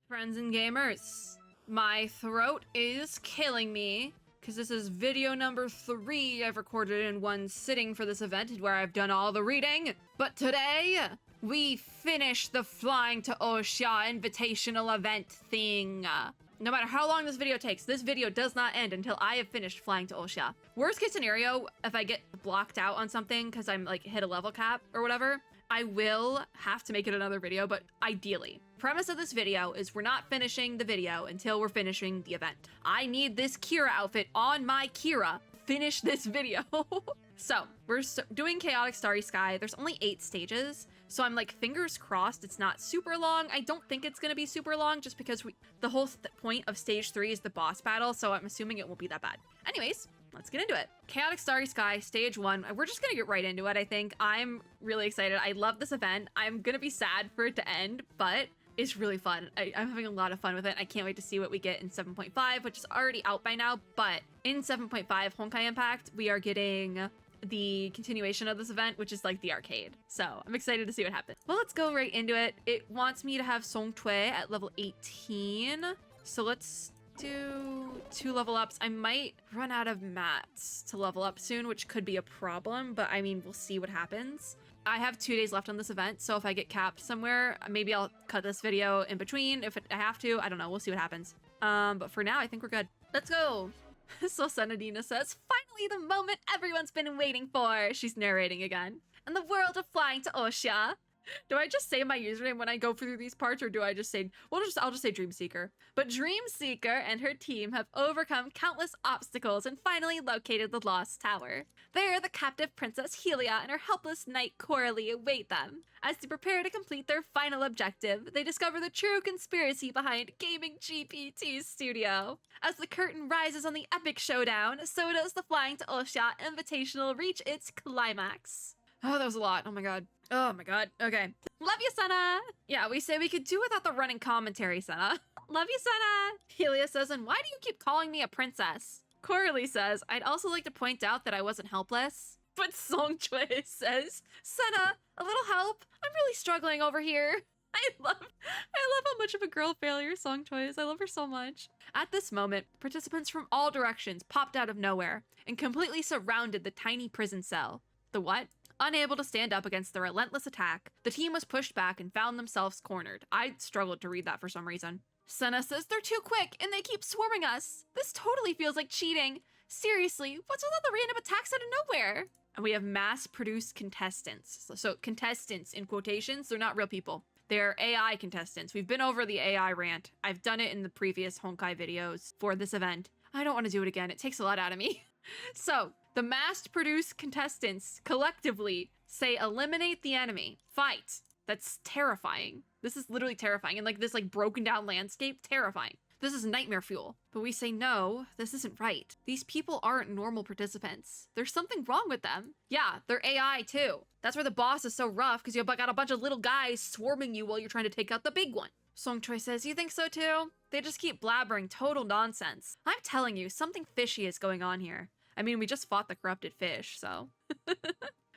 Friends and gamers, my throat is killing me because this is video number 3 I've recorded in one sitting for this event where I've done all the reading. But today, we finish the Flying to Oxia invitational event thing. No matter how long this video takes, this video does not end until I have finished Flying to Oxia. Worst case scenario, if I get blocked out on something because I'm like hit a level cap or whatever, I will have to make it another video, but ideally. Premise of this video is we're not finishing the video until we're finishing the event. I need this Kira outfit on my Kira. Finish this video. So, we're doing Chaotic Starry Sky. There's only 8 stages, so I'm like fingers crossed it's not super long. I don't think it's gonna be super long just because the whole point of stage 3 is the boss battle, so I'm assuming it won't be that bad. Anyways, let's get into it. Chaotic Starry Sky, stage 1. We're just gonna get right into it, I think. I'm really excited. I love this event. I'm gonna be sad for it to end, but it's really fun. I'm having a lot of fun with it. I can't wait to see what we get in 7.5, which is already out by now, but in 7.5 Honkai Impact, we are getting the continuation of this event, which is like the arcade. So I'm excited to see what happens. Well, let's go right into it. It wants me to have Song Tui at level 18. So let's do 2 level ups. I might run out of mats to level up soon, which could be a problem, but I mean, we'll see what happens. I have 2 days left on this event, so if I get capped somewhere, maybe I'll cut this video in between if I have to. I don't know. We'll see what happens. But for now, I think we're good. Let's go. So Senadina says, finally the moment everyone's been waiting for. She's narrating again. In the world of Flying to Oxia. Do I just say my username when I go through these parts, or do I just say, well, I'll just say Dreamseeker. But Dreamseeker and her team have overcome countless obstacles and finally located the Lost Tower. There, the captive Princess Helia and her helpless knight Coralie await them. As they prepare to complete their final objective, they discover the true conspiracy behind Gaming GPT's studio. As the curtain rises on the epic showdown, so does the Flying to Oxia Invitational reach its climax. Oh, that was a lot. Oh my god. Oh my god. Okay. Love you, Senna! Yeah, we say we could do without the running commentary, Senna. Love you, Senna! Helia says, and why do you keep calling me a princess? Coralie says, I'd also like to point out that I wasn't helpless. But Song Tui says, Senna, a little help? I'm really struggling over here. I love how much of a girl failure Song Tui is. I love her so much. At this moment, participants from all directions popped out of nowhere and completely surrounded the tiny prison cell. The what? Unable to stand up against the relentless attack, the team was pushed back and found themselves cornered. I struggled to read that for some reason. Senna says, they're too quick and they keep swarming us. This totally feels like cheating. Seriously, what's with all the random attacks out of nowhere? And we have mass-produced contestants. So contestants in quotations, they're not real people. They're AI contestants. We've been over the AI rant. I've done it in the previous Honkai videos for this event. I don't want to do it again. It takes a lot out of me. So, the mass-produced contestants collectively say eliminate the enemy. Fight. That's terrifying. This is literally terrifying. And like this like broken down landscape, terrifying. This is nightmare fuel. But we say no, this isn't right. These people aren't normal participants. There's something wrong with them. Yeah, they're AI too. That's where the boss is so rough because you've got a bunch of little guys swarming you while you're trying to take out the big one. Song Tui says, you think so too? They just keep blabbering total nonsense. I'm telling you, something fishy is going on here. I mean, we just fought the corrupted fish, so.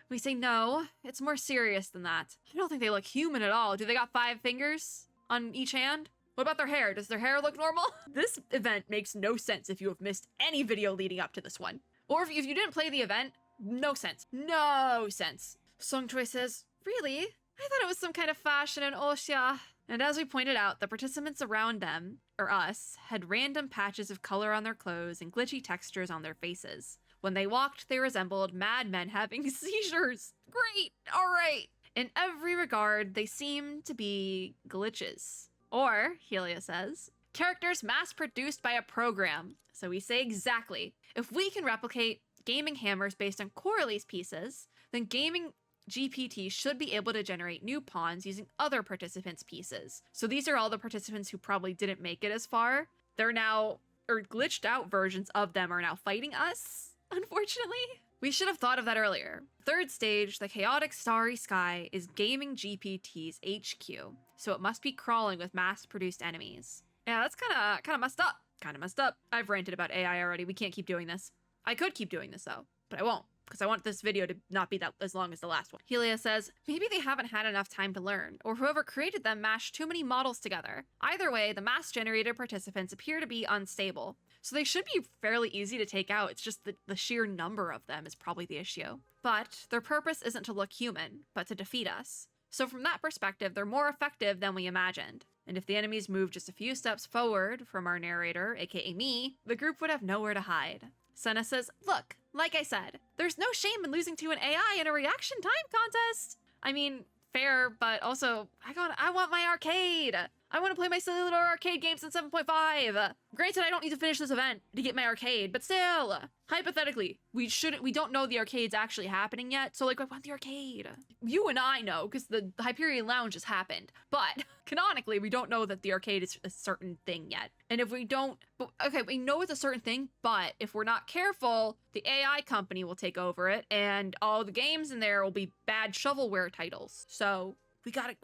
We say no, it's more serious than that. I don't think they look human at all. Do they got 5 fingers on each hand? What about their hair? Does their hair look normal? This event makes no sense if you have missed any video leading up to this one. Or if you didn't play the event, no sense. No sense. Song Tui says, really? I thought it was some kind of fashion in Oxia. And as we pointed out, the participants around them, or us, had random patches of color on their clothes and glitchy textures on their faces. When they walked, they resembled madmen having seizures. Great, all right. In every regard, they seemed to be glitches. Or, Helia says, characters mass-produced by a program. So we say exactly. If we can replicate gaming hammers based on Coralie's pieces, then gaming GPT should be able to generate new pawns using other participants' pieces. So these are all the participants who probably didn't make it as far. They're now, or glitched out versions of them are now fighting us, unfortunately. We should have thought of that earlier. Third stage, the Chaotic Starry Sky, is Gaming GPT's HQ, so it must be crawling with mass-produced enemies. Yeah, that's kind of messed up. Kind of messed up. I've ranted about AI already. We can't keep doing this. I could keep doing this though, but I won't. because I want this video to not be that as long as the last one. Helia says, maybe they haven't had enough time to learn, or whoever created them mashed too many models together. Either way, the mass-generated participants appear to be unstable. So they should be fairly easy to take out. It's just the sheer number of them is probably the issue. But their purpose isn't to look human, but to defeat us. So from that perspective, they're more effective than we imagined. And if the enemies move just a few steps forward from our narrator, aka me, the group would have nowhere to hide. Senna says, look, like I said, there's no shame in losing to an AI in a reaction time contest. I mean, fair, but also, I want my arcade. I want to play my silly little arcade games in 7.5. Granted, I don't need to finish this event to get my arcade, but still, hypothetically, we don't know the arcade's actually happening yet. So like, I want the arcade. You and I know, because the Hyperion Lounge has happened, but canonically, we don't know that the arcade is a certain thing yet. And if we don't, okay, we know it's a certain thing, but if we're not careful, the AI company will take over it and all the games in there will be bad shovelware titles. So we gotta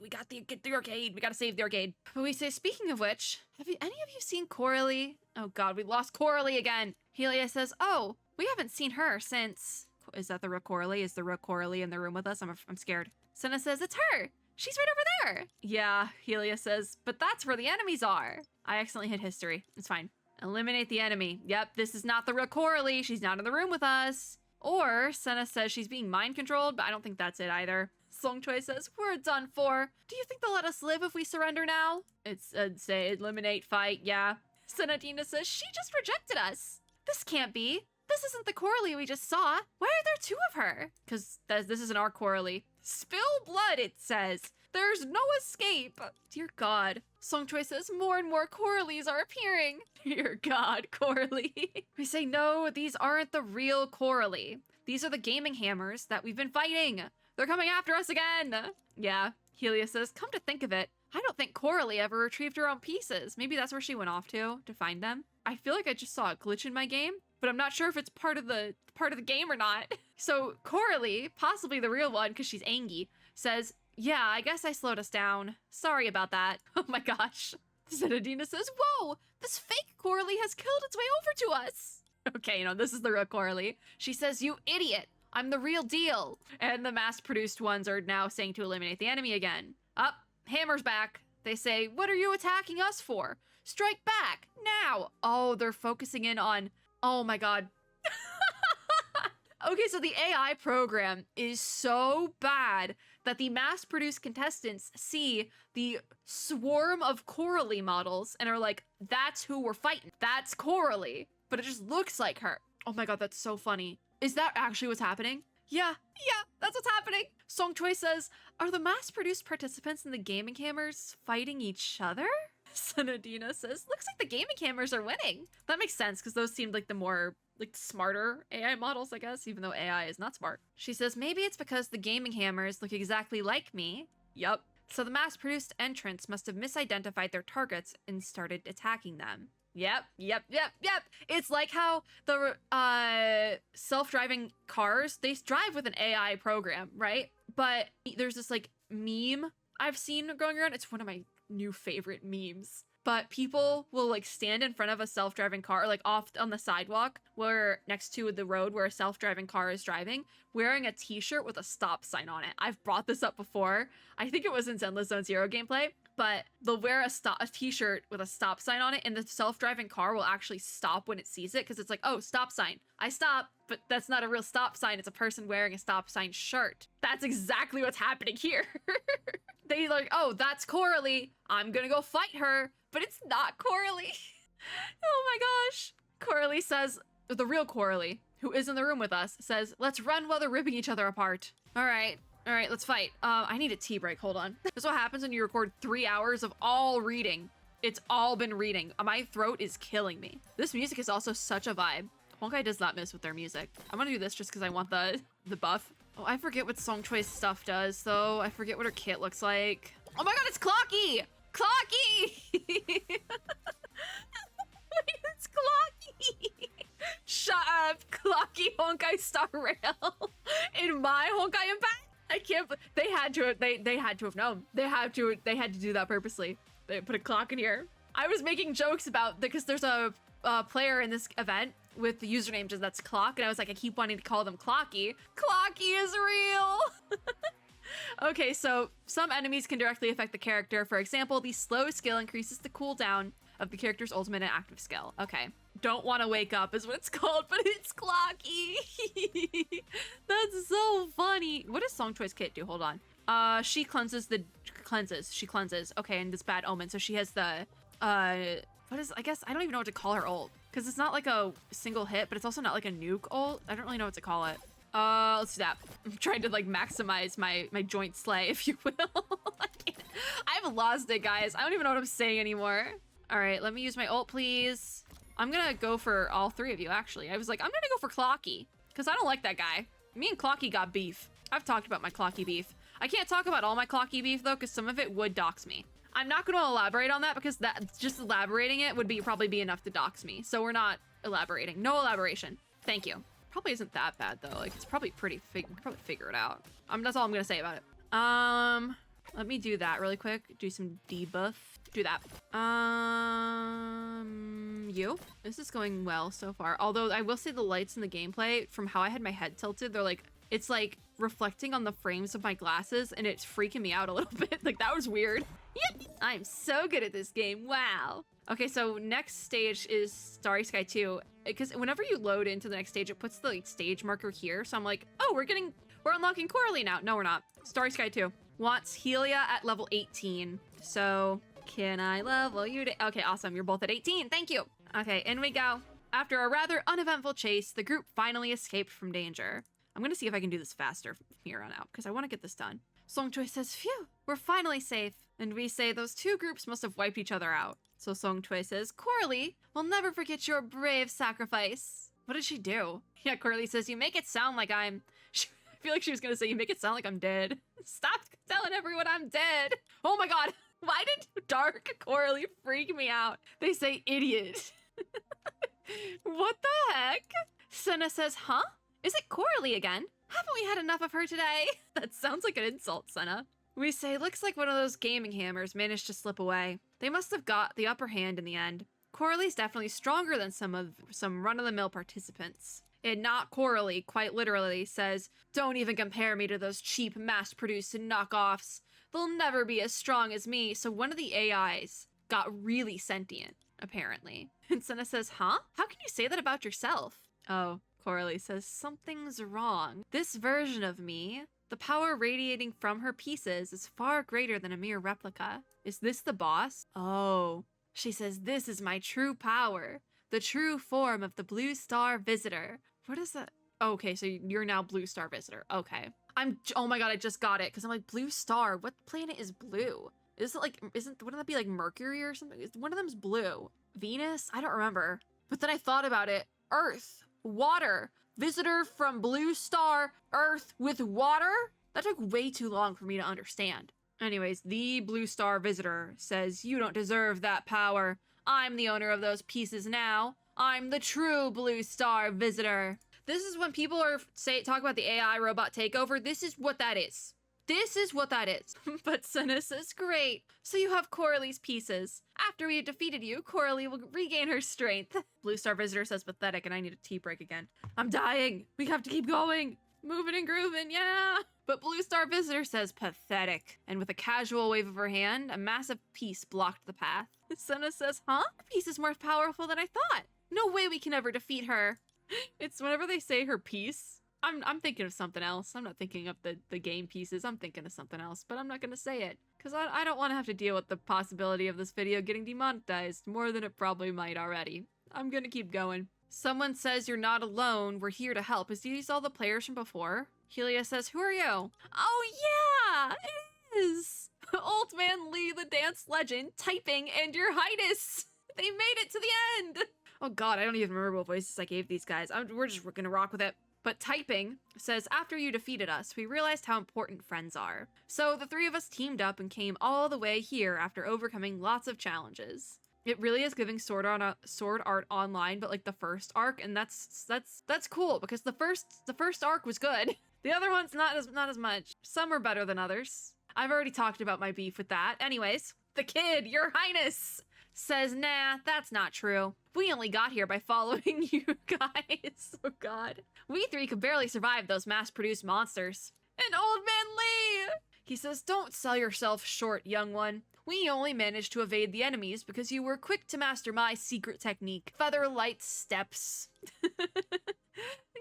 get the arcade. We gotta save the arcade. But we say, speaking of which, have any of you seen Coralie? Oh God, we lost Coralie again. Helia says, oh, we haven't seen her since. Is that the real Coralie? Is the real Coralie in the room with us? I'm scared. Senna says, it's her. She's right over there. Yeah, Helia says, but that's where the enemies are. I accidentally hit history. It's fine. Eliminate the enemy. Yep, this is not the real Coralie. She's not in the room with us. Or Senna says she's being mind controlled, but I don't think that's it either. Songchoi says, we're done for. Do you think they'll let us live if we surrender now? It's say eliminate, fight, yeah. Senadina says, she just rejected us. This can't be. This isn't the Coralie we just saw. Why are there two of her? Because this isn't our Coralie. Spill blood, it says. There's no escape. Dear God. Songchoi says, more and more Coralies are appearing. Dear God, Coralie. We say, no, these aren't the real Coralie. These are the gaming hammers that we've been fighting. They're coming after us again! Yeah, Helia says, come to think of it, I don't think Coralie ever retrieved her own pieces. Maybe that's where she went off to find them. I feel like I just saw a glitch in my game, but I'm not sure if it's part of the game or not. So Coralie, possibly the real one because she's Angie, says, yeah, I guess I slowed us down. Sorry about that. Oh my gosh. Zenadina says, whoa, this fake Coralie has killed its way over to us. Okay, this is the real Coralie. She says, you idiot. I'm the real deal. And the mass-produced ones are now saying to eliminate the enemy again. Up, Hammer's back. They say, what are you attacking us for? Strike back, now. Oh, they're focusing in on, oh my God. Okay, so the AI program is so bad that the mass-produced contestants see the swarm of Coralie models and are like, that's who we're fighting. That's Coralie. But it just looks like her. Oh my God, that's so funny. Is that actually what's happening? Yeah, that's what's happening. Songchoi says, are the mass-produced participants in the gaming hammers fighting each other? Senadina says, looks like the gaming hammers are winning. That makes sense, because those seemed like the more, smarter AI models, I guess, even though AI is not smart. She says, maybe it's because the gaming hammers look exactly like me. Yup. So the mass-produced entrants must have misidentified their targets and started attacking them. Yep. It's like how the self-driving cars, they drive with an AI program, right? But there's this meme I've seen going around. It's one of my new favorite memes. But people will stand in front of a self-driving car, off on the sidewalk where next to the road where a self-driving car is driving, wearing a t-shirt with a stop sign on it. I've brought this up before. I think it was in Zenless Zone Zero gameplay. But they'll wear a t-shirt with a stop sign on it, and the self-driving car will actually stop when it sees it, because it's like, oh, stop sign. I stop, but that's not a real stop sign. It's a person wearing a stop sign shirt. That's exactly what's happening here. They oh, that's Coralie. I'm gonna go fight her, but it's not Coralie. Oh my gosh. Coralie says, the real Coralie, who is in the room with us, says, let's run while they're ripping each other apart. All right, let's fight. I need a tea break, hold on. This is what happens when you record 3 hours of all reading. It's all been reading. My throat is killing me. This music is also such a vibe. Honkai does not miss with their music. I'm gonna do this just because I want the buff. Oh, I forget what Songchoi's stuff does, though. I forget what her kit looks like. Oh my God, it's Clocky! Clocky! It's Clocky! Shut up, Clocky Honkai Star Rail. In my Honkai Impact? I can't. They had to have known. They had to do that purposely. They put a clock in here. I was making jokes about because there's a player in this event with the username just that's Clock, and I was like, I keep wanting to call them Clocky. Clocky is real! Okay, so some enemies can directly affect the character. For example, the slow skill increases the cooldown of the character's ultimate and active skill. Okay. Don't want to wake up is what it's called, but it's Clocky. That's so funny. What does Song Choice Kit do? Hold on. She cleanses. Okay, and this bad omen. So she has the, what is, I guess, I don't even know what to call her ult. Because it's not like a single hit, but it's also not like a nuke ult. I don't really know what to call it. Let's do that. I'm trying to like maximize my joint slay, if you will. I've lost it, guys. I don't even know what I'm saying anymore. All right, let me use my ult, please. I'm gonna go for all three of you, actually. I was like, I'm gonna go for Clocky, because I don't like that guy. Me and Clocky got beef. I've talked about my Clocky beef. I can't talk about all my Clocky beef, though, because some of it would dox me. I'm not gonna elaborate on that, because that just elaborating it would probably be enough to dox me. So we're not elaborating. No elaboration. Thank you. Probably isn't that bad, though. Like, it's probably pretty, probably figure it out. That's all I'm gonna say about it. Let me do that really quick. Do some debuff. Do that. You? This is going well so far. Although I will say the lights in the gameplay, from how I had my head tilted, they're like, it's like reflecting on the frames of my glasses and it's freaking me out a little bit. Like, that was weird. Yep. I'm so good at this game. Wow. Okay, so next stage is Starry Sky 2. Because whenever you load into the next stage, it puts the like stage marker here. So I'm like, oh, we're unlocking Coralie now. No, we're not. Starry Sky 2 wants Helia at level 18. So can I level you to... Okay, awesome. You're both at 18. Thank you. Okay, in we go. After a rather uneventful chase, the group finally escaped from danger. I'm gonna see if I can do this faster from here on out, because I want to get this done. Songchoi says, phew, we're finally safe. And we say those two groups must have wiped each other out. So Songchoi says, Coralie, we'll never forget your brave sacrifice. What did she do? Yeah, Coralie says, you make it sound like I'm... I feel like she was gonna say, you make it sound like I'm dead. Stop telling everyone I'm dead. Oh my god. Why did Dark Coralie freak me out? They say idiot. What the heck? Senna says, huh? Is it Coralie again? Haven't we had enough of her today? That sounds like an insult, Senna. We say, looks like one of those gaming hammers managed to slip away. They must have got the upper hand in the end. Coralie's definitely stronger than some run-of-the-mill participants. And not Coralie, quite literally, says, don't even compare me to those cheap mass-produced knockoffs. They'll never be as strong as me. So one of the AIs got really sentient, apparently. And Senna says, huh? How can you say that about yourself? Oh, Coralie says, something's wrong. This version of me, the power radiating from her pieces is far greater than a mere replica. Is this the boss? Oh. She says, this is my true power. The true form of the Blue Star Visitor. What is that? Okay, so you're now Blue Star Visitor. Okay. Oh my god, I just got it. Because I'm like, Blue Star, what planet is blue? Is it like, wouldn't that be like Mercury or something? One of them's blue. Venus? I don't remember. But then I thought about it. Earth. Water. Visitor from Blue Star. Earth with water? That took way too long for me to understand. Anyways, the Blue Star Visitor says, you don't deserve that power. I'm the owner of those pieces now. I'm the true Blue Star Visitor. This is when people talk about the AI robot takeover. This is what that is. This is what that is. But Senna says, great. So you have Coralie's pieces. After we have defeated you, Coralie will regain her strength. Blue Star Visitor says pathetic, and I need a tea break again. I'm dying. We have to keep going. Moving and grooving, yeah. But Blue Star Visitor says pathetic. And with a casual wave of her hand, a massive piece blocked the path. Senna says, huh? Her piece is more powerful than I thought. No way we can ever defeat her. It's whenever they say her piece, I'm thinking of something else. I'm not thinking of the game pieces. I'm thinking of something else, but I'm not gonna say it. Because I don't want to have to deal with the possibility of this video getting demonetized more than it probably might already. I'm gonna keep going. Someone says you're not alone. We're here to help. Is these all the players from before? Helia says, who are you? Oh yeah, it is. Old Man Lee, the dance legend, typing, and your highness. They made it to the end. Oh god, I don't even remember what voices I gave these guys. We're just gonna rock with it. But typing says, after you defeated us, we realized how important friends are. So the three of us teamed up and came all the way here after overcoming lots of challenges. It really is giving Sword Art Online, but like the first arc, and that's cool because the first arc was good. The other ones not as much. Some are better than others. I've already talked about my beef with that. Anyways, the kid, your highness, says, nah, that's not true. We only got here by following you guys. Oh god. We three could barely survive those mass-produced monsters. And Old Man Lee! He says, don't sell yourself short, young one. We only managed to evade the enemies because you were quick to master my secret technique, Featherlight Steps.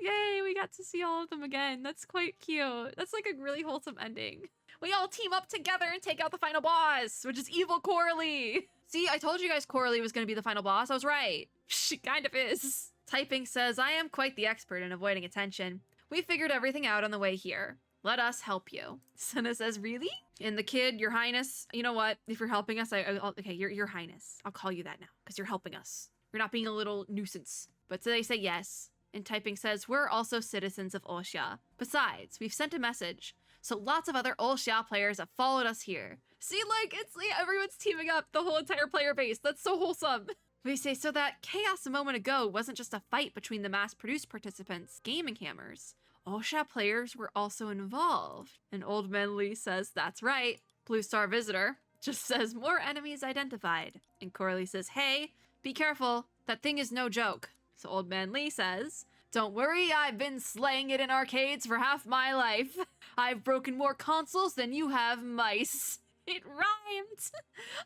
Yay, we got to see all of them again. That's quite cute. That's like a really wholesome ending. We all team up together and take out the final boss, which is evil Coralie. See, I told you guys Coralie was going to be the final boss. I was right. She kind of is. Typing says, I am quite the expert in avoiding attention. We figured everything out on the way here. Let us help you. Senna says, really? And the kid, your highness, you know what? If you're helping us, okay, your highness. I'll call you that now because you're helping us. You're not being a little nuisance. But so they say yes. And Typing says, we're also citizens of Oxia. Besides, we've sent a message. So lots of other Oxia players have followed us here. See, like, it's like everyone's teaming up, the whole entire player base. That's so wholesome. We say, so that chaos a moment ago wasn't just a fight between the mass-produced participants, gaming hammers. Oxia players were also involved. And Old Man Lee says, that's right. Blue Star Visitor just says, more enemies identified. And Coralie says, hey, be careful. That thing is no joke. So Old Man Lee says, don't worry, I've been slaying it in arcades for half my life. I've broken more consoles than you have mice. It rhymed.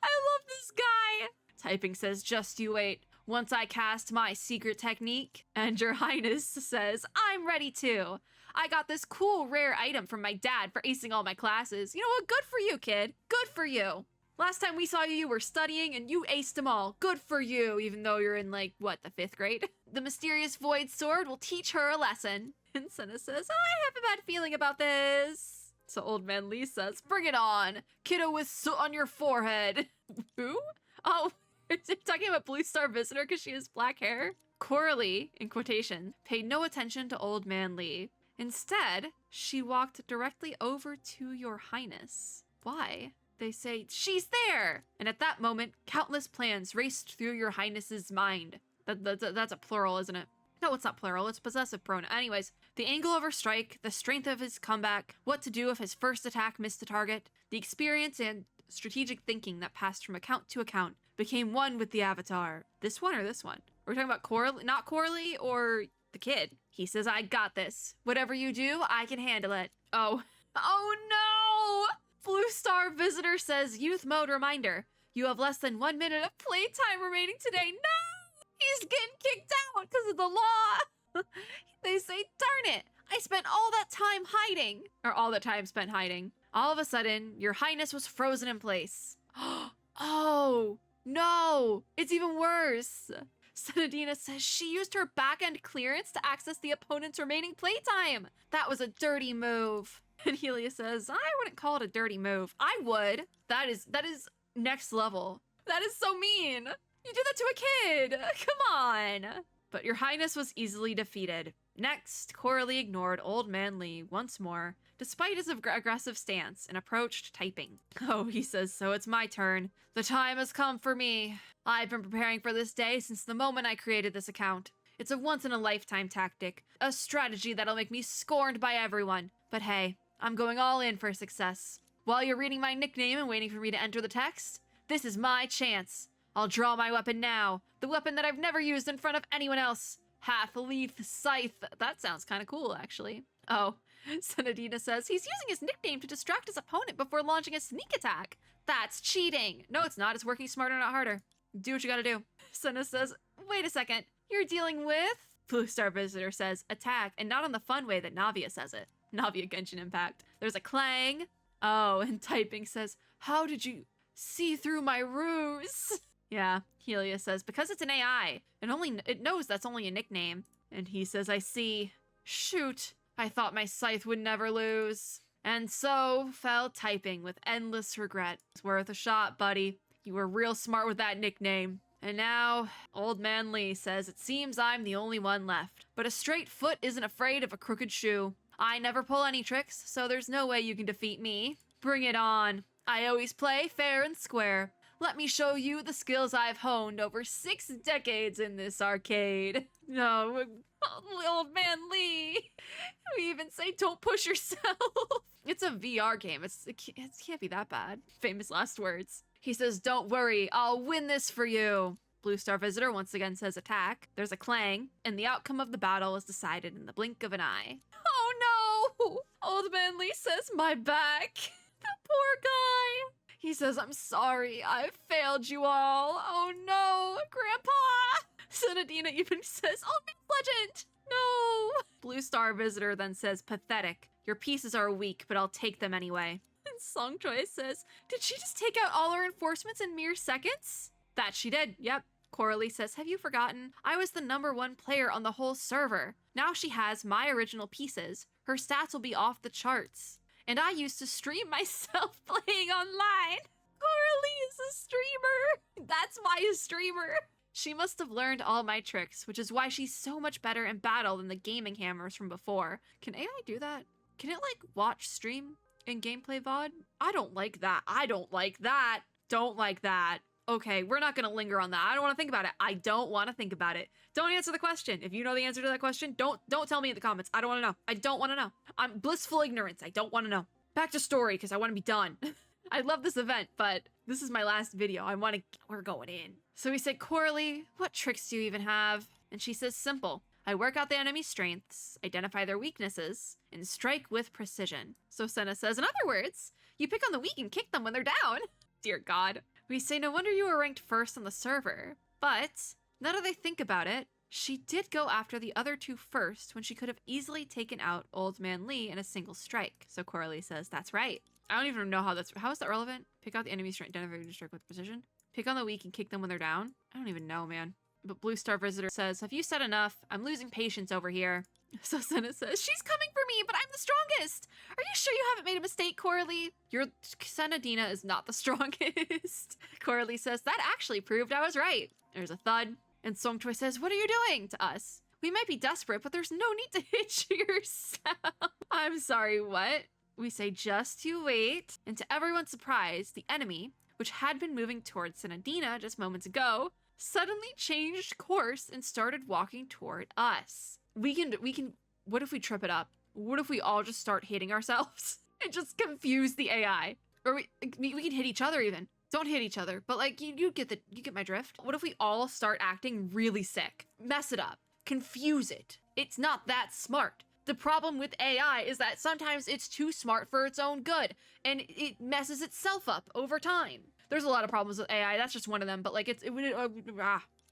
I love this guy. Typing says, just you wait. Once I cast my secret technique, and your highness says, I'm ready too. I got this cool rare item from my dad for acing all my classes. You know what? Good for you, kid. Good for you. Last time we saw you, you were studying and you aced them all. Good for you, even though you're in, like, what, the 5th grade? The mysterious void sword will teach her a lesson. And Senna says, I have a bad feeling about this. So Old Man Lee says, bring it on. Kiddo with soot on your forehead. Who? Oh, is it talking about Blue Star Visitor because she has black hair? Coralie, in quotation, paid no attention to Old Man Lee. Instead, she walked directly over to your highness. Why? They say, she's there! And at that moment, countless plans raced through your highness's mind. That's a plural, isn't it? No, it's not plural, it's possessive pronoun. Anyways, the angle of her strike, the strength of his comeback, what to do if his first attack missed the target, the experience and strategic thinking that passed from account to account became one with the avatar. This one or this one? We're talking about Coralie, not Coralie or the kid. He says, I got this. Whatever you do, I can handle it. Oh. Oh no! Blue Star Visitor says, youth mode reminder. You have less than 1 minute of playtime remaining today. No! He's getting kicked out because of the law. They say, darn it. I spent all that time hiding. Or all that time spent hiding. All of a sudden, your highness was frozen in place. Oh, no. It's even worse. Senadina says she used her back-end clearance to access the opponent's remaining playtime. That was a dirty move. And Helia says, I wouldn't call it a dirty move. I would. That is next level. That is so mean. You did that to a kid. Come on. But your highness was easily defeated. Next, Coralie ignored Old Man Lee once more, despite his aggressive stance, and approached Typing. Oh, he says, so it's my turn. The time has come for me. I've been preparing for this day since the moment I created this account. It's a once-in-a-lifetime tactic, a strategy that'll make me scorned by everyone. But hey, I'm going all in for success. While you're reading my nickname and waiting for me to enter the text, this is my chance. I'll draw my weapon now, the weapon that I've never used in front of anyone else. Half-leaf scythe. That sounds kind of cool, actually. Oh, Senadina says he's using his nickname to distract his opponent before launching a sneak attack. That's cheating. No, it's not. It's working smarter, not harder. Do what you gotta do. Senna says, wait a second. You're dealing with? Blue Star Visitor says, attack, and not in the fun way that Navia says it. Navia Genshin Impact. There's a clang. Oh, and Typing says, how did you see through my ruse? Yeah, Helia says, because it's an AI. It knows that's only a nickname. And he says, I see. Shoot, I thought my scythe would never lose. And so fell Typing with endless regret. It's worth a shot, buddy. You were real smart with that nickname. And now, Old Man Lee says, it seems I'm the only one left. But a straight foot isn't afraid of a crooked shoe. I never pull any tricks, so there's no way you can defeat me. Bring it on. I always play fair and square. Let me show you the skills I've honed over 6 decades in this arcade. No, Old Man Lee. We even say don't push yourself. It's a VR game. It can't be that bad. Famous last words. He says, don't worry, I'll win this for you. Blue Star Visitor once again says attack. There's a clang, and the outcome of the battle is decided in the blink of an eye. Oh no! Old Man Lee says, my back. The poor guy. He says, I'm sorry, I failed you all. Oh no, Grandpa. Senadina even says, oh, legend. No. Blue Star Visitor then says, pathetic. Your pieces are weak, but I'll take them anyway. And Song Choi says, did she just take out all our enforcements in mere seconds? That she did, yep. Coralie says, have you forgotten? I was the #1 player on the whole server. Now she has my original pieces. Her stats will be off the charts. And I used to stream myself playing online. Coralie is a streamer. That's why a streamer. She must have learned all my tricks, which is why she's so much better in battle than the gaming hammers from before. Can AI do that? Can it, like, watch stream in gameplay VOD? I don't like that. I don't like that. Don't like that. Okay, we're not gonna linger on that. I don't want to think about it. I don't want to think about it. Don't answer the question. If you know the answer to that question, don't tell me in the comments. I don't want to know. I don't want to know. I'm blissful ignorance. I don't want to know. Back to story, because I want to be done. I love this event, but this is my last video. We're going in. So we say, Coralie, what tricks do you even have? And she says, simple. I work out the enemy's strengths, identify their weaknesses, and strike with precision. So Senna says, in other words, you pick on the weak and kick them when they're down. Dear God. We say, no wonder you were ranked first on the server. But, now that I think about it, she did go after the other two first when she could have easily taken out Old Man Lee in a single strike. So Coralie says, that's right. I don't even know how is that relevant? Pick out the enemy's strength, identify and strike with precision. Pick on the weak and kick them when they're down. I don't even know, man. But Blue Star Visitor says, have you said enough? I'm losing patience over here. So Senna says, she's coming for me, but I'm the strongest. Are you sure you haven't made a mistake, Coralie? Your Senadina is not the strongest. Coralie says, that actually proved I was right. There's a thud. And Song Choi says, what are you doing to us? We might be desperate, but there's no need to hit yourself. I'm sorry, what? We say, just you wait. And to everyone's surprise, the enemy, which had been moving towards Senadina just moments ago, suddenly changed course and started walking toward us. We can, what if we trip it up? What if we all just start hitting ourselves and just confuse the AI? Or we can hit each other even. Don't hit each other, but like, you get my drift. What if we all start acting really sick? Mess it up, confuse it. It's not that smart. The problem with AI is that sometimes it's too smart for its own good, and it messes itself up over time. There's a lot of problems with AI, that's just one of them, but like,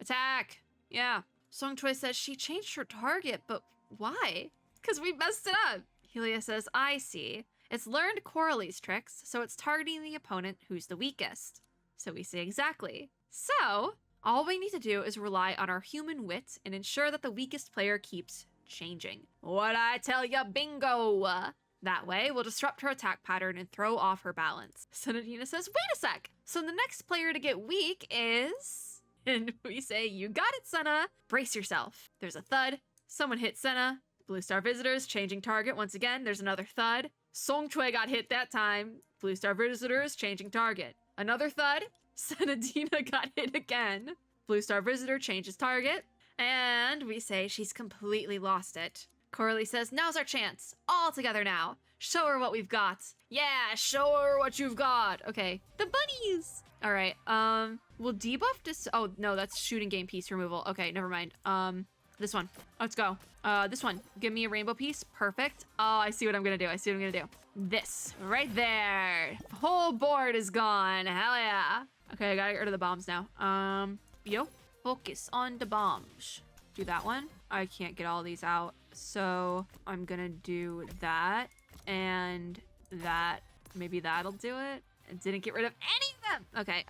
attack, yeah. Song Choi says she changed her target, but why? Because we messed it up. Helia says, I see. It's learned Coralie's tricks, so it's targeting the opponent who's the weakest. So we say exactly. So, all we need to do is rely on our human wit and ensure that the weakest player keeps changing. What I tell ya, bingo! That way, we'll disrupt her attack pattern and throw off her balance. Senadina says, wait a sec! So the next player to get weak is... And we say, you got it, Senna. Brace yourself. There's a thud. Someone hit Senna. Blue Star Visitors changing target once again. There's another thud. Song Choi got hit that time. Blue Star Visitors changing target. Another thud. Senadina got hit again. Blue Star Visitor changes target. And we say she's completely lost it. Coralie says, now's our chance. All together now. Show her what we've got. Yeah, show her what you've got. Okay. The bunnies. All right. Will debuff oh, no, that's shooting game piece removal. Okay, never mind. This one. Let's go. This one. Give me a rainbow piece. Perfect. Oh, I see what I'm gonna do. I see what I'm gonna do. This. Right there. The whole board is gone. Hell yeah. Okay, I gotta get rid of the bombs now. Yo. Focus on the bombs. Do that one. I can't get all these out. So, I'm gonna do that. And that. Maybe that'll do it. I didn't get rid of any of them. Okay,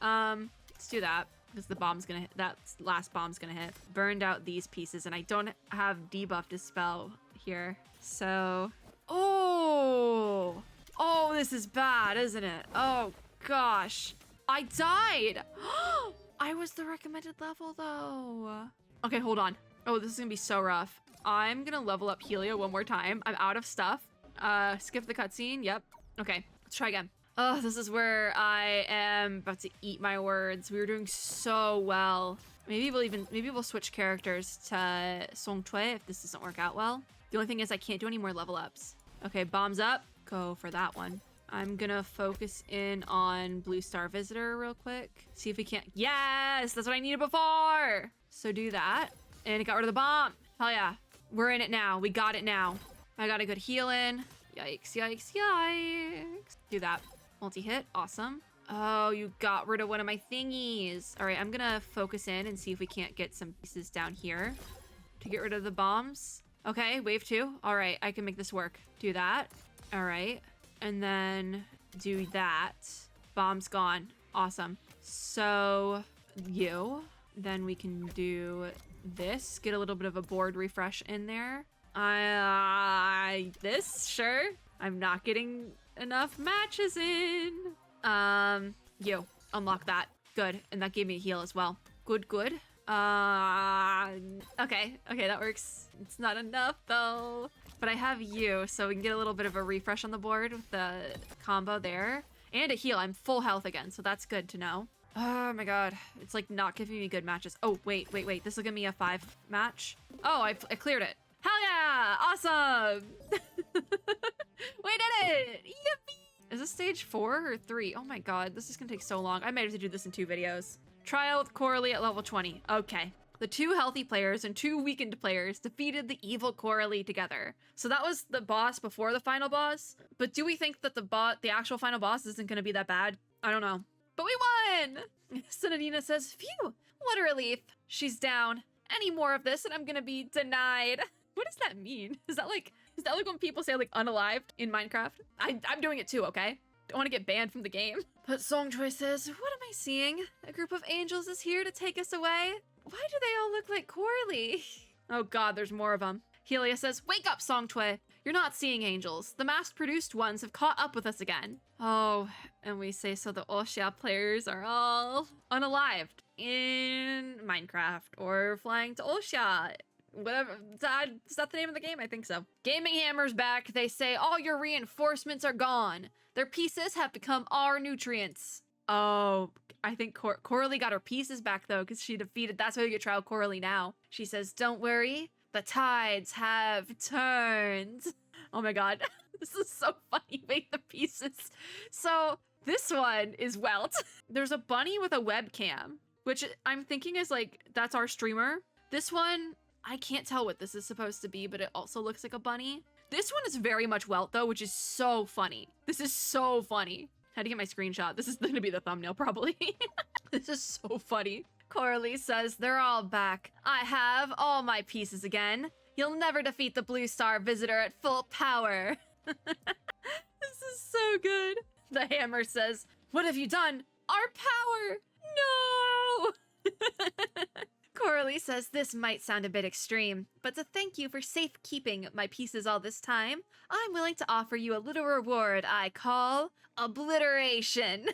let's do that. Because the bomb's gonna hit, that last bomb's gonna hit. Burned out these pieces, and I don't have debuff dispel here. So, oh, this is bad, isn't it? Oh gosh, I died. I was the recommended level though. Okay, hold on. Oh, this is gonna be so rough. I'm gonna level up Helia one more time. I'm out of stuff. Skip the cutscene. Yep. Okay, let's try again. Oh, this is where I am about to eat my words. We were doing so well. Maybe we'll switch characters to Song Choi if this doesn't work out well. The only thing is I can't do any more level ups. Okay, bombs up. Go for that one. I'm gonna focus in on Blue Star Visitor real quick. See if we can't. Yes, that's what I needed before. So do that. And it got rid of the bomb. Hell yeah. We're in it now. We got it now. I got a good heal in. Yikes, yikes, yikes. Do that. Multi-hit. Awesome. Oh, you got rid of one of my thingies. All right, I'm gonna focus in and see if we can't get some pieces down here to get rid of the bombs. Okay, wave 2. All right, I can make this work. Do that. All right. And then do that. Bomb's gone. Awesome. So you. Then we can do this. Get a little bit of a board refresh in there. This, sure. I'm not getting enough matches in. You. Unlock that. Good. And that gave me a heal as well. Good, good. Okay, that works. It's not enough though. But I have you, so we can get a little bit of a refresh on the board with the combo there. And a heal. I'm full health again, so that's good to know. Oh my god. It's like not giving me good matches. Oh, wait. This will give me a 5 match. Oh, I cleared it. Hell yeah! Awesome! We did it! Yippee! Is this stage 4 or 3? Oh my god, this is gonna take so long. I might have to do this in 2 videos. Trial with Coralie at level 20. Okay. The 2 healthy players and 2 weakened players defeated the evil Coralie together. So that was the boss before the final boss. But do we think that the actual final boss isn't gonna be that bad? I don't know. But we won! Synodina says, phew, what a relief. She's down. Any more of this and I'm gonna be denied. What does that mean? Is that like when people say like unalived in Minecraft? I'm doing it too, okay? Don't want to get banned from the game. But Songchoi says, what am I seeing? A group of angels is here to take us away? Why do they all look like Coralie? Oh god, there's more of them. Helia says, wake up, Songchoi. You're not seeing angels. The mass-produced ones have caught up with us again. Oh, and we say so the Oxia players are all unalived in Minecraft or flying to Oxia. Whatever. Is that the name of the game? I think so. Gaming Hammer's back. They say all your reinforcements are gone. Their pieces have become our nutrients. Oh, I think Coralie got her pieces back though, because she defeated. That's why we get trial Coralie now. She says, don't worry. The tides have turned. Oh my god. This is so funny. Wait, the pieces. So this one is Welt. There's a bunny with a webcam, which I'm thinking is like, that's our streamer. This one, I can't tell what this is supposed to be, but it also looks like a bunny. This one is very much Welt though, which is so funny. This is so funny. Had to get my screenshot. This is gonna be the thumbnail probably. This is so funny. Coralie says, they're all back. I have all my pieces again. You'll never defeat the Blue Star Visitor at full power. This is so good. The Hammer says, what have you done? Our power! No! Coralie says, this might sound a bit extreme, but to thank you for safekeeping my pieces all this time, I'm willing to offer you a little reward I call obliteration.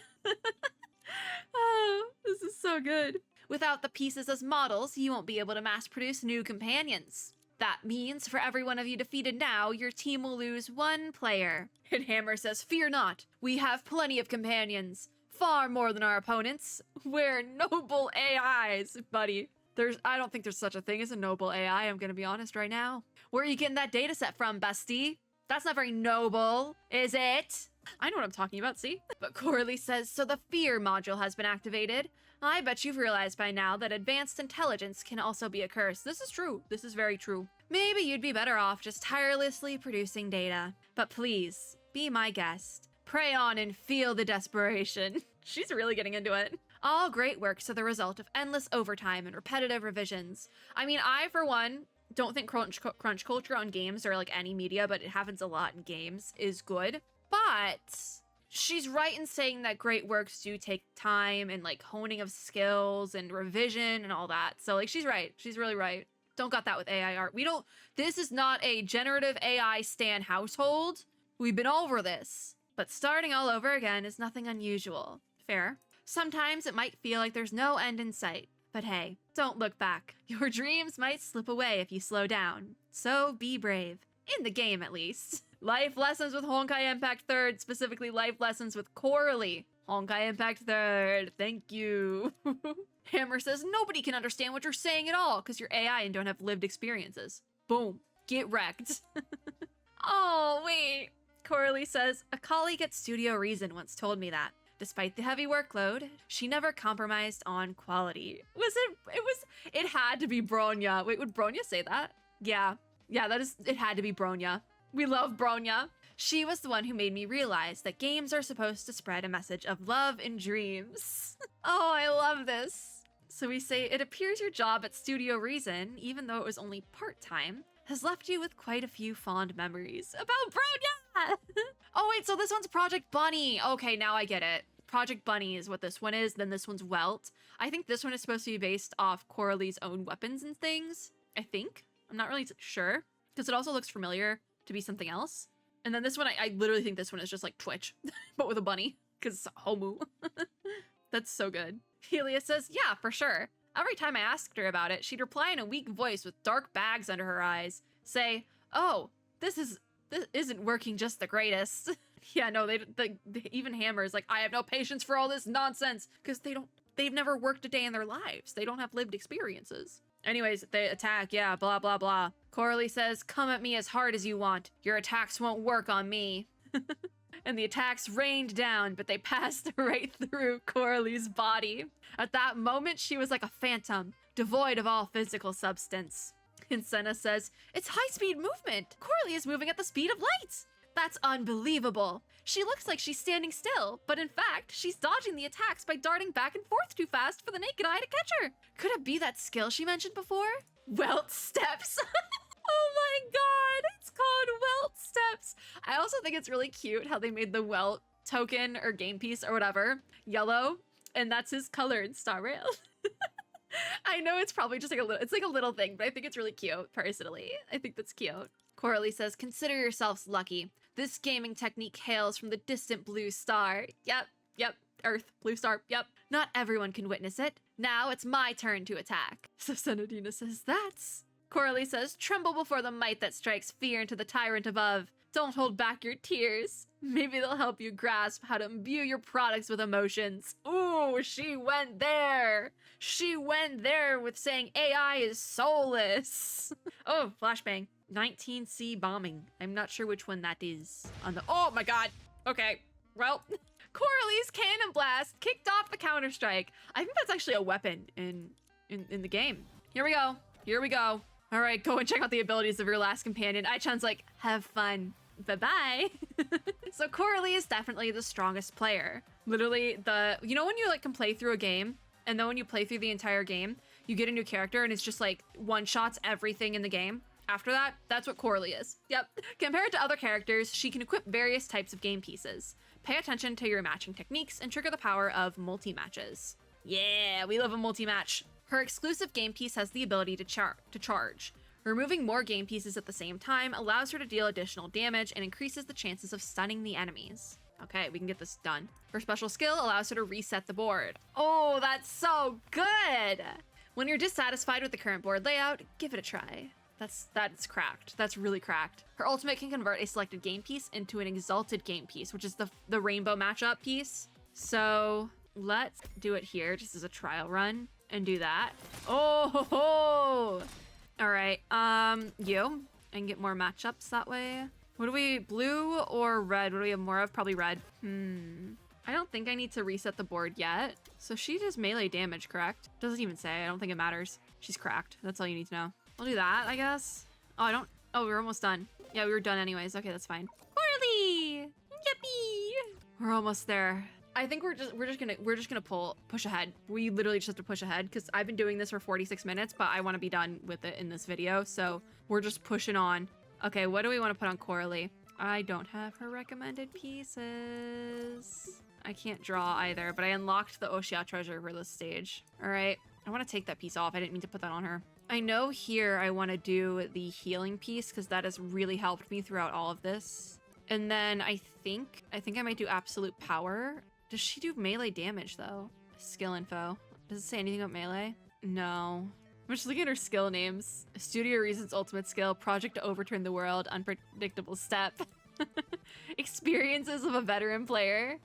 Oh, this is so good. Without the pieces as models, you won't be able to mass produce new companions. That means for every one of you defeated now, your team will lose 1 player. And Hammer says, fear not, we have plenty of companions. Far more than our opponents. We're noble AIs, buddy. I don't think there's such a thing as a noble AI, I'm gonna be honest right now. Where are you getting that data set from, bestie? That's not very noble, is it? I know what I'm talking about, see? But Coralie says, so the fear module has been activated. I bet you've realized by now that advanced intelligence can also be a curse. This is true. This is very true. Maybe you'd be better off just tirelessly producing data. But please, be my guest. Pray on and feel the desperation. She's really getting into it. All great works are the result of endless overtime and repetitive revisions. I mean, I, for one, don't think crunch culture on games or like any media, but it happens a lot in games, is good. But she's right in saying that great works do take time and like honing of skills and revision and all that. So like she's right. She's really right. Don't got that with AI art. This is not a generative AI stan household. We've been over this. But starting all over again is nothing unusual. Fair. Sometimes it might feel like there's no end in sight. But hey, don't look back. Your dreams might slip away if you slow down. So be brave. In the game, at least. Life lessons with Honkai Impact 3rd, specifically life lessons with Coralie. Honkai Impact 3rd, thank you. Hammer says, nobody can understand what you're saying at all because you're AI and don't have lived experiences. Boom. Get wrecked. Oh, wait. Coralie says, a colleague at Studio Reason once told me that. Despite the heavy workload, she never compromised on quality. It had to be Bronya. Wait, would Bronya say that? Yeah, it had to be Bronya. We love Bronya. She was the one who made me realize that games are supposed to spread a message of love and dreams. Oh, I love this. So we say, it appears your job at Studio Reason, even though it was only part-time, has left you with quite a few fond memories about Bronya. Oh wait, so this one's Project Bunny. Okay, now I get it. Project Bunny is what this one is, then this one's Welt. I think this one is supposed to be based off Coralie's own weapons and things. I think. I'm not really sure, because it also looks familiar to be something else. And then this one, I literally think this one is just like Twitch, but with a bunny, because it's Homu. That's so good. Helia says, yeah, for sure. Every time I asked her about it, she'd reply in a weak voice with dark bags under her eyes. Say, oh, this isn't working just the greatest. Yeah, no, they even Hammer is like, I have no patience for all this nonsense, because they've never worked a day in their lives. They don't have lived experiences. Anyways, they attack, yeah, blah, blah, blah. Coralie says, come at me as hard as you want. Your attacks won't work on me. And the attacks rained down, but they passed right through Coralie's body. At that moment, she was like a phantom, devoid of all physical substance. And Senna says, it's high-speed movement. Coralie is moving at the speed of light. That's unbelievable. She looks like she's standing still, but in fact, she's dodging the attacks by darting back and forth too fast for the naked eye to catch her. Could it be that skill she mentioned before? Welt steps. Oh my god, it's called Welt steps. I also think it's really cute how they made the Welt token or game piece or whatever yellow, and that's his color in Star Rail. I know it's probably just like a little thing, but I think it's really cute, personally. I think that's cute. Coralie says, consider yourselves lucky. This gaming technique hails from the distant blue star. Yep, Earth, blue star, yep. Not everyone can witness it. Now it's my turn to attack. So Senadina says, that's... Coralie says, tremble before the might that strikes fear into the tyrant above. Don't hold back your tears. Maybe they'll help you grasp how to imbue your products with emotions. Ooh, she went there. She went there with saying AI is soulless. Oh, flashbang. 19C bombing. I'm not sure which one that is. Oh my god. Okay. Well, Coralie's cannon blast kicked off the counter-strike. I think that's actually a weapon in the game. Here we go. All right, go and check out the abilities of your last companion. Aichan's like, have fun. Bye-bye. So Coralie is definitely the strongest player. Literally, you know when you like can play through a game, and then when you play through the entire game, you get a new character and it's just like one-shots everything in the game? After that, that's what Coralie is. Yep. Compared to other characters, she can equip various types of game pieces. Pay attention to your matching techniques and trigger the power of multi-matches. Yeah, we love a multi-match. Her exclusive game piece has the ability to charge. Removing more game pieces at the same time allows her to deal additional damage and increases the chances of stunning the enemies. Okay, we can get this done. Her special skill allows her to reset the board. Oh, that's so good! When you're dissatisfied with the current board layout, give it a try. That's cracked. That's really cracked. Her ultimate can convert a selected game piece into an exalted game piece, which is the rainbow matchup piece. So let's do it here just as a trial run and do that. Oh ho ho! All right, you and get more matchups that way. What do we, blue or red? What do we have more of? Probably red. I don't think I need to reset the board yet. So she does melee damage, correct? Doesn't even say, I don't think it matters. She's cracked, that's all you need to know. I'll do that, I guess. Oh, we're almost done. Yeah, we were done anyways. Okay, that's fine. Coralie! Yippee! We're almost there. I think we're just gonna push ahead. We literally just have to push ahead because I've been doing this for 46 minutes, but I want to be done with it in this video. So we're just pushing on. Okay, what do we want to put on Coralie? I don't have her recommended pieces. I can't draw either, but I unlocked the Oxia treasure for this stage. All right, I want to take that piece off. I didn't mean to put that on her. I know here I want to do the healing piece because that has really helped me throughout all of this. And then I think I might do absolute power. Does she do melee damage though? Skill info. Does it say anything about melee? No. I'm just looking at her skill names. Studio Reason's ultimate skill, project to overturn the world, unpredictable step. Experiences of a veteran player.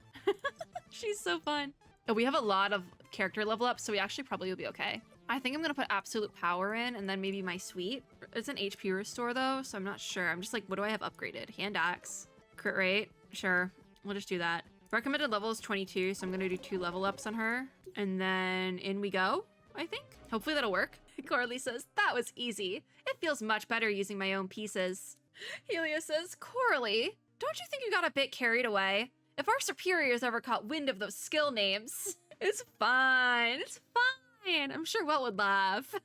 She's so fun. Oh, we have a lot of character level up, so we actually probably will be okay. I think I'm gonna put absolute power in and then maybe my sweet. It's an HP restore though, so I'm not sure. I'm just like, what do I have upgraded? Hand axe. Crit rate, sure. We'll just do that. Recommended level is 22, so I'm gonna do 2 level ups on her. And then in we go, I think. Hopefully that'll work. Coralie says, that was easy. It feels much better using my own pieces. Helia says, Coralie, don't you think you got a bit carried away? If our superiors ever caught wind of those skill names. It's fine, it's fine. I'm sure Welt would laugh.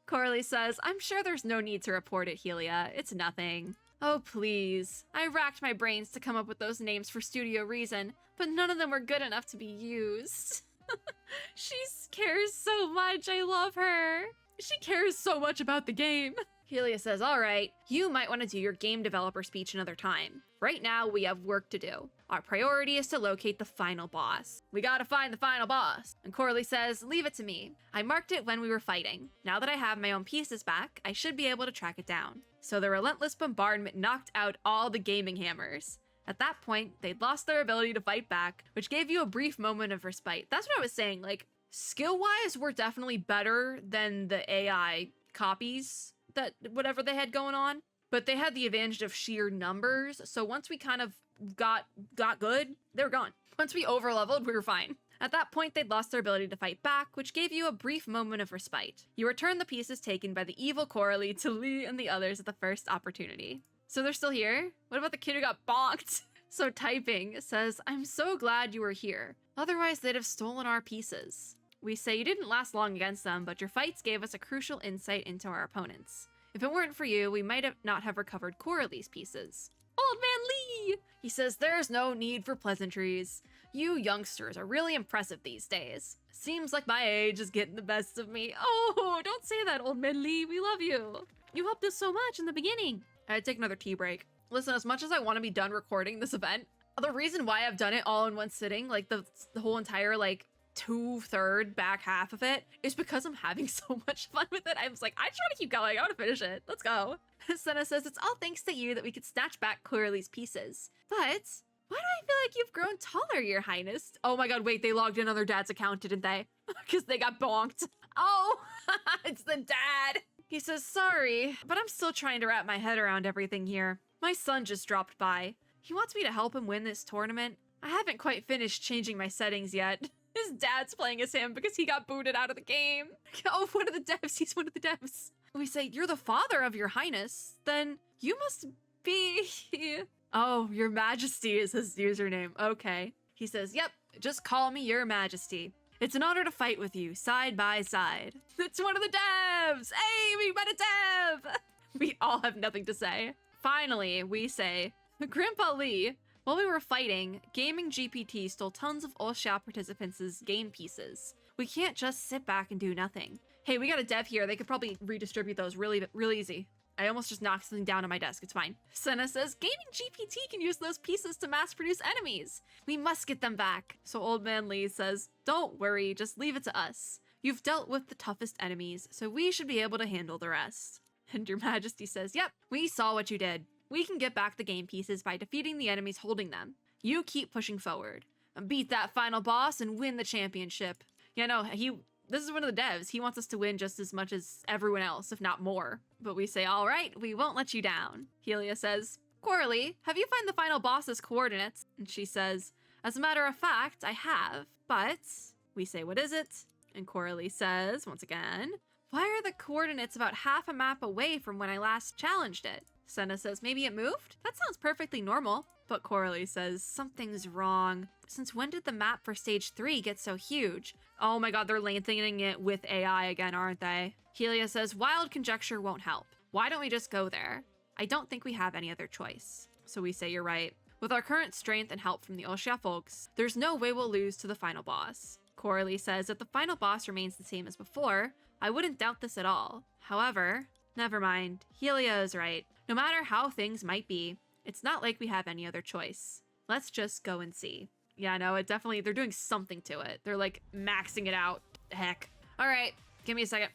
Coralie says, I'm sure there's no need to report it, Helia. It's nothing. Oh, please. I racked my brains to come up with those names for Studio Reason, but none of them were good enough to be used. She cares so much. I love her. She cares so much about the game. Helia says, all right, you might want to do your game developer speech another time. Right now, we have work to do. Our priority is to locate the final boss. We gotta find the final boss. And Coralie says, leave it to me. I marked it when we were fighting. Now that I have my own pieces back, I should be able to track it down. So the relentless bombardment knocked out all the gaming hammers. At that point, they'd lost their ability to fight back, which gave you a brief moment of respite. That's what I was saying, like, skill-wise, we're definitely better than the AI copies that whatever they had going on, but they had the advantage of sheer numbers. So once we kind of got good, they were gone. Once we overleveled, we were fine. At that point, they'd lost their ability to fight back, which gave you a brief moment of respite. You returned the pieces taken by the evil Coralie to Lee and the others at the first opportunity. So they're still here? What about the kid who got bonked? So typing says, I'm so glad you were here. Otherwise, they'd have stolen our pieces. We say you didn't last long against them, but your fights gave us a crucial insight into our opponents. If it weren't for you, we might have not have recovered Coralie's pieces. Old Man Lee! He says, there's no need for pleasantries. You youngsters are really impressive these days. Seems like my age is getting the best of me. Oh, don't say that, Old Man Lee. We love you. You helped us so much in the beginning. I'd take another tea break. Listen, as much as I want to be done recording this event, the reason why I've done it all in one sitting, like the whole entire, like, 2/3 back half of it, is because I'm having so much fun with it. I was like, I just want to keep going. I want to finish it. Let's go. Senna says, it's all thanks to you that we could snatch back Coralie's pieces. But why do I feel like you've grown taller, Your Highness? Oh my god, wait, they logged in on their dad's account, didn't they? Because they got bonked. Oh, it's the dad. He says, sorry, but I'm still trying to wrap my head around everything here. My son just dropped by. He wants me to help him win this tournament. I haven't quite finished changing my settings yet. His dad's playing as him because he got booted out of the game. Oh, one of the devs. He's one of the devs. We say, you're the father of Your Highness. Then you must be... Oh, Your Majesty is his username. Okay. He says, yep, just call me Your Majesty. It's an honor to fight with you, side by side. It's one of the devs! Hey, we met a dev! We all have nothing to say. Finally, we say, Grandpa Lee, while we were fighting, Gaming GPT stole tons of Oxia participants' game pieces. We can't just sit back and do nothing. Hey, we got a dev here. They could probably redistribute those really easy. I almost just knocked something down on my desk. It's fine. Senna says, Gaming GPT can use those pieces to mass-produce enemies. We must get them back. So Old Man Lee says, don't worry, just leave it to us. You've dealt with the toughest enemies, so we should be able to handle the rest. And Your Majesty says, yep, we saw what you did. We can get back the game pieces by defeating the enemies holding them. You keep pushing forward. And beat that final boss and win the championship. Yeah, no, this is one of the devs. He wants us to win just as much as everyone else, if not more. But we say, all right, we won't let you down. Helia says, Coralie, have you found the final boss's coordinates? And she says, as a matter of fact, I have. But we say, what is it? And Coralie says, once again, why are the coordinates about half a map away from when I last challenged it? Senna says, maybe it moved? That sounds perfectly normal. But Coralie says, something's wrong. Since when did the map for stage 3 get so huge? Oh my god, they're lengthening it with AI again, aren't they? Helia says, wild conjecture won't help. Why don't we just go there? I don't think we have any other choice. So we say, you're right. With our current strength and help from the Oxia folks, there's no way we'll lose to the final boss. Coralie says, if the final boss remains the same as before, I wouldn't doubt this at all. However, never mind. Helia is right. No matter how things might be, it's not like we have any other choice. Let's just go and see. Yeah, no, it definitely, they're doing something to it. They're like maxing it out. Heck. All right, give me a second.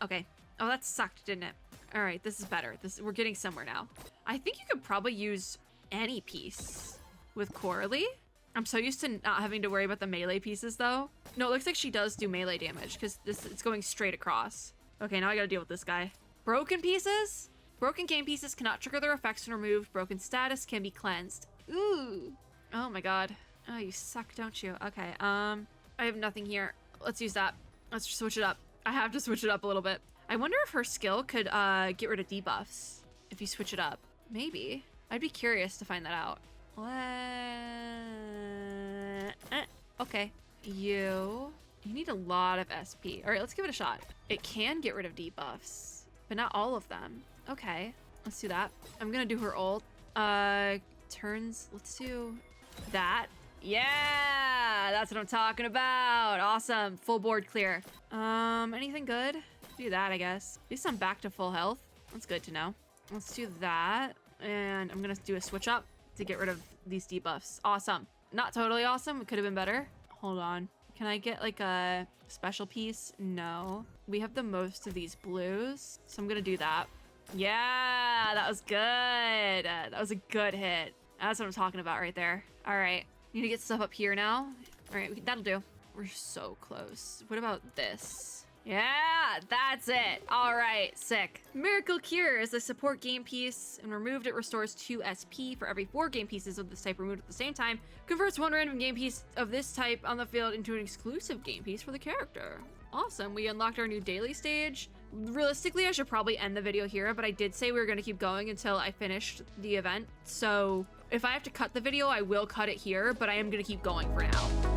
Okay. Oh, that sucked, didn't it? All right, this is better. We're getting somewhere now. I think you could probably use any piece with Coralie. I'm so used to not having to worry about the melee pieces though. No, it looks like she does do melee damage because it's going straight across. Okay, now I gotta deal with this guy. Broken pieces? Broken game pieces cannot trigger their effects when removed. Broken status can be cleansed. Ooh. Oh my god. Oh, you suck, don't you? Okay, I have nothing here. Let's use that. Let's switch it up. I have to switch it up a little bit. I wonder if her skill could get rid of debuffs if you switch it up. Maybe. I'd be curious to find that out. Okay. You need a lot of SP. All right, let's give it a shot. It can get rid of debuffs, but not all of them. Okay, let's do that. I'm gonna do her ult. Turns, let's do that. Yeah, that's what I'm talking about. Awesome, full board clear. Anything good? Do that, I guess. At least I'm back to full health. That's good to know. Let's do that. And I'm gonna do a switch up to get rid of these debuffs. Awesome. Not totally awesome. It could have been better. Hold on. Can I get like a special piece? No. We have the most of these blues, so I'm gonna do that. Yeah, that was good. That was a good hit. That's what I'm talking about right there. All right. Need to get stuff up here now. All right, that'll do. We're so close. What about this? Yeah, that's it. All right, sick. Miracle Cure is a support game piece, and removed it restores 2 SP for every 4 game pieces of this type removed at the same time. Converts 1 random game piece of this type on the field into an exclusive game piece for the character. Awesome, we unlocked our new daily stage. Realistically, I should probably end the video here, but I did say we were gonna keep going until I finished the event. So if I have to cut the video, I will cut it here, but I am gonna keep going for now.